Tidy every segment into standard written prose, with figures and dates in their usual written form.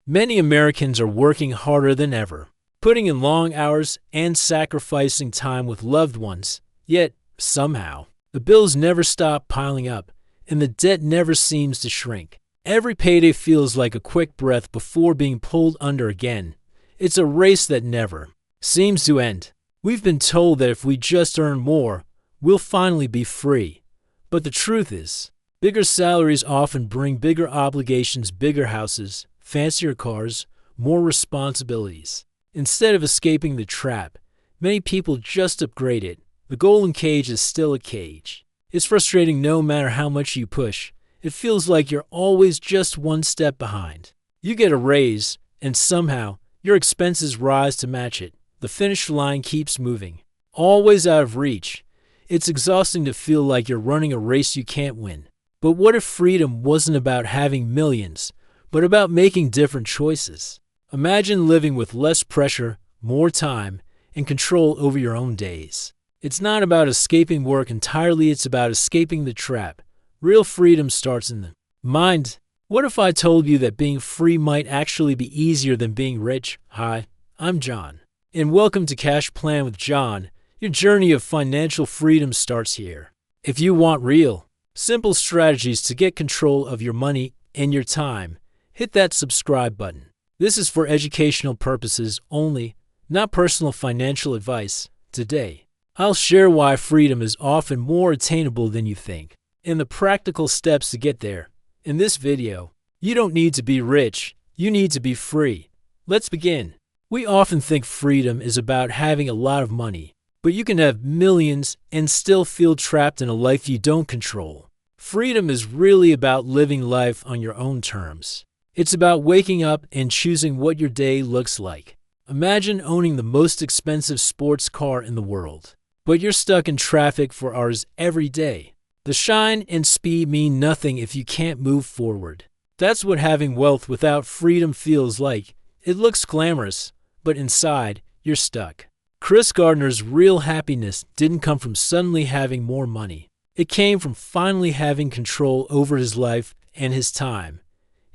Many Americans are working harder than ever, putting in long hours and sacrificing time with loved ones. Yet, somehow, the bills never stop piling up, and the debt never seems to shrink. Every payday feels like a quick breath before being pulled under again. It's a race that never seems to end. We've been told that if we just earn more, we'll finally be free. But the truth is, bigger salaries often bring bigger obligations, bigger houses, fancier cars, more responsibilities. Instead of escaping the trap, many people just upgrade it. The golden cage is still a cage. It's frustrating no matter how much you push. It feels like you're always just one step behind. You get a raise, and somehow, your expenses rise to match it. The finish line keeps moving, always out of reach. It's exhausting to feel like you're running a race you can't win. But what if freedom wasn't about having millions, but about making different choices? Imagine living with less pressure, more time, and control over your own days. It's not about escaping work entirely, it's about escaping the trap. Real freedom starts in the mind. What if I told you that being free might actually be easier than being rich? Hi, I'm John, and welcome to Cash Plan with John. Your journey of financial freedom starts here. If you want real, simple strategies to get control of your money and your time, hit that subscribe button. This is for educational purposes only, not personal financial advice. Today, I'll share why freedom is often more attainable than you think, and the practical steps to get there. In this video, you don't need to be rich, you need to be free. Let's begin. We often think freedom is about having a lot of money, but you can have millions and still feel trapped in a life you don't control. Freedom is really about living life on your own terms. It's about waking up and choosing what your day looks like. Imagine owning the most expensive sports car in the world, but you're stuck in traffic for hours every day. The shine and speed mean nothing if you can't move forward. That's what having wealth without freedom feels like. It looks glamorous, but inside, you're stuck. Chris Gardner's real happiness didn't come from suddenly having more money. It came from finally having control over his life and his time.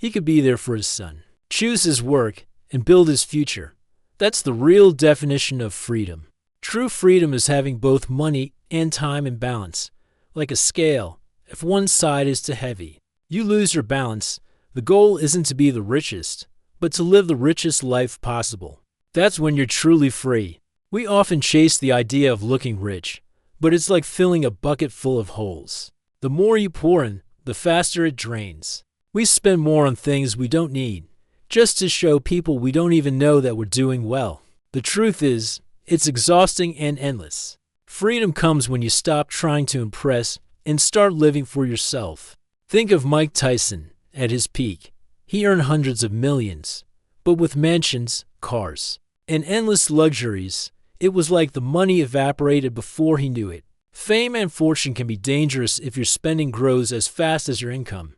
He could be there for his son, choose his work, and build his future. That's the real definition of freedom. True freedom is having both money and time in balance. Like a scale, if one side is too heavy, you lose your balance. The goal isn't to be the richest, but to live the richest life possible. That's when you're truly free. We often chase the idea of looking rich, but it's like filling a bucket full of holes. The more you pour in, the faster it drains. We spend more on things we don't need, just to show people we don't even know that we're doing well. The truth is, it's exhausting and endless. Freedom comes when you stop trying to impress and start living for yourself. Think of Mike Tyson at his peak. He earned hundreds of millions, but with mansions, cars, and endless luxuries. It was like the money evaporated before he knew it. Fame and fortune can be dangerous if your spending grows as fast as your income.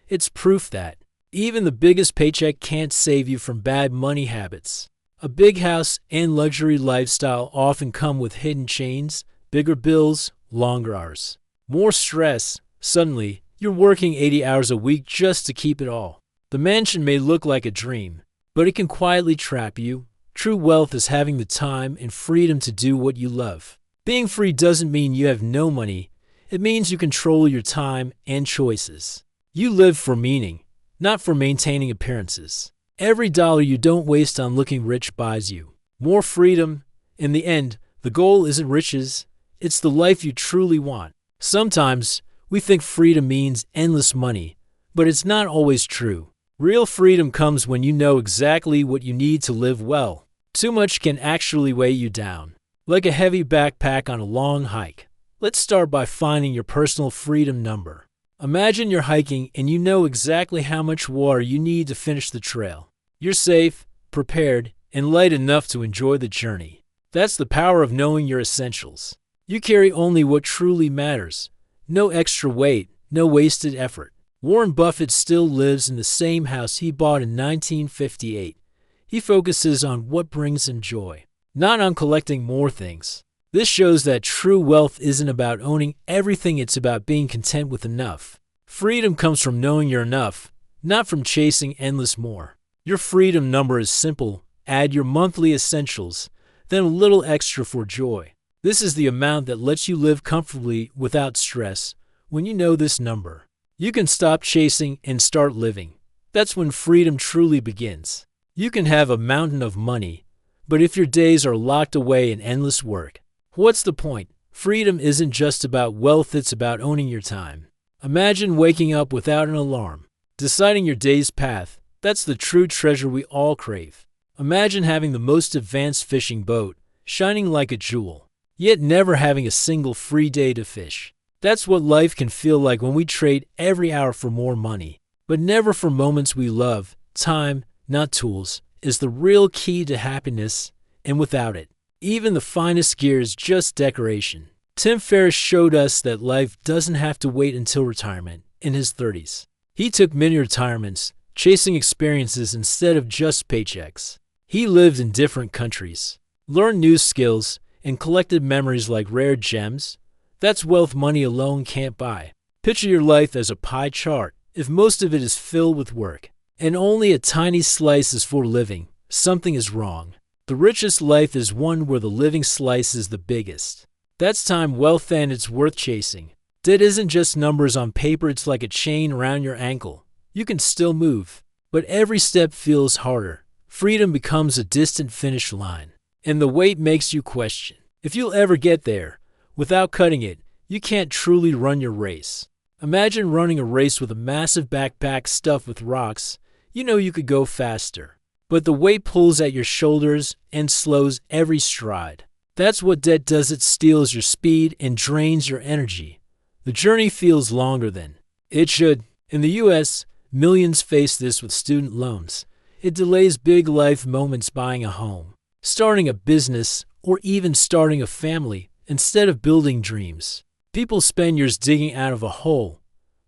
It's proof that even the biggest paycheck can't save you from bad money habits. A big house and luxury lifestyle often come with hidden chains, bigger bills, longer hours, more stress. Suddenly, you're working 80 hours a week just to keep it all. The mansion may look like a dream, but it can quietly trap you. True wealth is having the time and freedom to do what you love. Being free doesn't mean you have no money. It means you control your time and choices. You live for meaning, not for maintaining appearances. Every dollar you don't waste on looking rich buys you more freedom. In the end, the goal isn't riches, it's the life you truly want. Sometimes, we think freedom means endless money, but it's not always true. Real freedom comes when you know exactly what you need to live well. Too much can actually weigh you down, like a heavy backpack on a long hike. Let's start by finding your personal freedom number. Imagine you're hiking and you know exactly how much water you need to finish the trail. You're safe, prepared, and light enough to enjoy the journey. That's the power of knowing your essentials. You carry only what truly matters. No extra weight, no wasted effort. Warren Buffett still lives in the same house he bought in 1958. He focuses on what brings him joy, not on collecting more things. This shows that true wealth isn't about owning everything, it's about being content with enough. Freedom comes from knowing you're enough, not from chasing endless more. Your freedom number is simple. Add your monthly essentials, then a little extra for joy. This is the amount that lets you live comfortably without stress. When you know this number, you can stop chasing and start living. That's when freedom truly begins. You can have a mountain of money, but if your days are locked away in endless work, what's the point? Freedom isn't just about wealth, it's about owning your time. Imagine waking up without an alarm, deciding your day's path. That's the true treasure we all crave. Imagine having the most advanced fishing boat, shining like a jewel, yet never having a single free day to fish. That's what life can feel like when we trade every hour for more money, but never for moments we love. Time, not tools, is the real key to happiness, and without it, even the finest gear is just decoration. Tim Ferriss showed us that life doesn't have to wait until retirement. In his 30s, he took many retirements, chasing experiences instead of just paychecks. He lived in different countries, learned new skills, and collected memories like rare gems. That's wealth money alone can't buy. Picture your life as a pie chart. If most of it is filled with work, and only a tiny slice is for living, something is wrong. The richest life is one where the living slice is the biggest. That's time, wealth, and it's worth chasing. Debt isn't just numbers on paper, it's like a chain around your ankle. You can still move, but every step feels harder. Freedom becomes a distant finish line, and the weight makes you question if you'll ever get there. Without cutting it, you can't truly run your race. Imagine running a race with a massive backpack stuffed with rocks. You know you could go faster, but the weight pulls at your shoulders and slows every stride. That's what debt does. It steals your speed and drains your energy. The journey feels longer than it should. In the U.S., millions face this with student loans. It delays big life moments, buying a home, starting a business, or even starting a family instead of building dreams. People spend years digging out of a hole.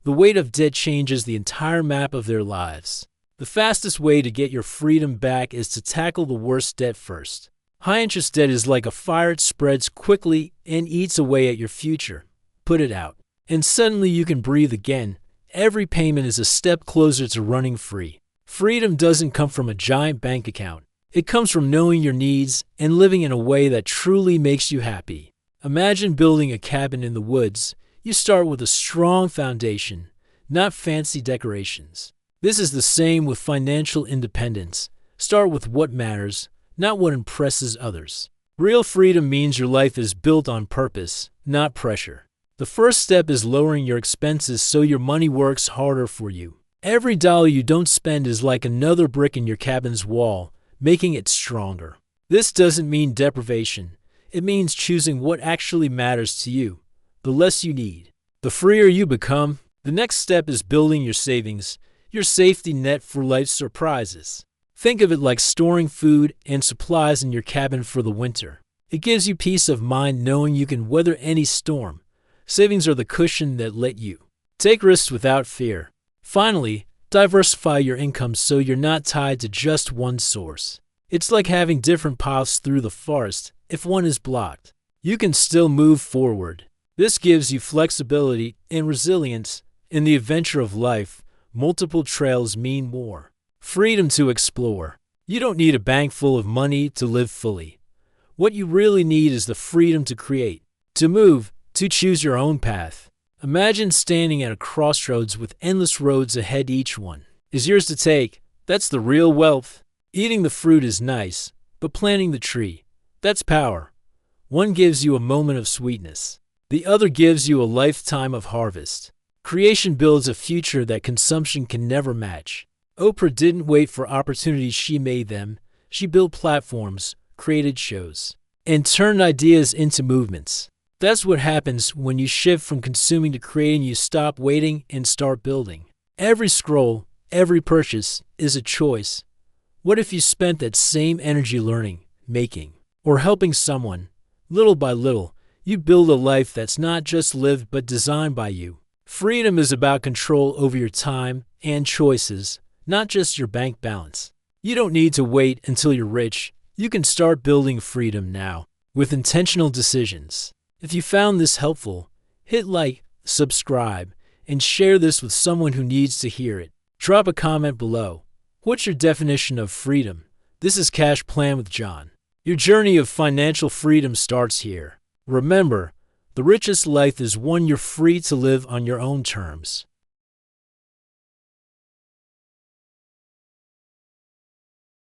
The weight of debt changes the entire map of their lives. The fastest way to get your freedom back is to tackle the worst debt first. High-interest debt is like a fire. It spreads quickly and eats away at your future. Put it out, and suddenly you can breathe again. Every payment is a step closer to running free. Freedom doesn't come from a giant bank account. It comes from knowing your needs and living in a way that truly makes you happy. Imagine building a cabin in the woods. You start with a strong foundation, not fancy decorations. This is the same with financial independence. Start with what matters, not what impresses others. Real freedom means your life is built on purpose, not pressure. The first step is lowering your expenses so your money works harder for you. Every dollar you don't spend is like another brick in your cabin's wall, making it stronger. This doesn't mean deprivation. It means choosing what actually matters to you. The less you need, the freer you become. The next step is building your savings, your safety net for life's surprises. Think of it like storing food and supplies in your cabin for the winter. It gives you peace of mind knowing you can weather any storm. Savings are the cushion that let you take risks without fear. Finally, diversify your income so you're not tied to just one source. It's like having different paths through the forest. If one is blocked, you can still move forward. This gives you flexibility and resilience. In the adventure of life, multiple trails mean more freedom to explore. You don't need a bank full of money to live fully. What you really need is the freedom to create, to move, to choose your own path. Imagine standing at a crossroads with endless roads ahead. Each one is yours to take. That's the real wealth. Eating the fruit is nice, but planting the tree, that's power. One gives you a moment of sweetness. The other gives you a lifetime of harvest. Creation builds a future that consumption can never match. Oprah didn't wait for opportunities, she made them. She built platforms, created shows, and turned ideas into movements. That's what happens when you shift from consuming to creating. You stop waiting and start building. Every scroll, every purchase is a choice. What if you spent that same energy learning, making, or helping someone? Little by little, you build a life that's not just lived but designed by you. Freedom is about control over your time and choices, not just your bank balance. You don't need to wait until you're rich. You can start building freedom now with intentional decisions. If you found this helpful, hit like, subscribe, and share this with someone who needs to hear it. Drop a comment below. What's your definition of freedom? This is Cash Plan with John. Your journey of financial freedom starts here. Remember, the richest life is one you're free to live on your own terms.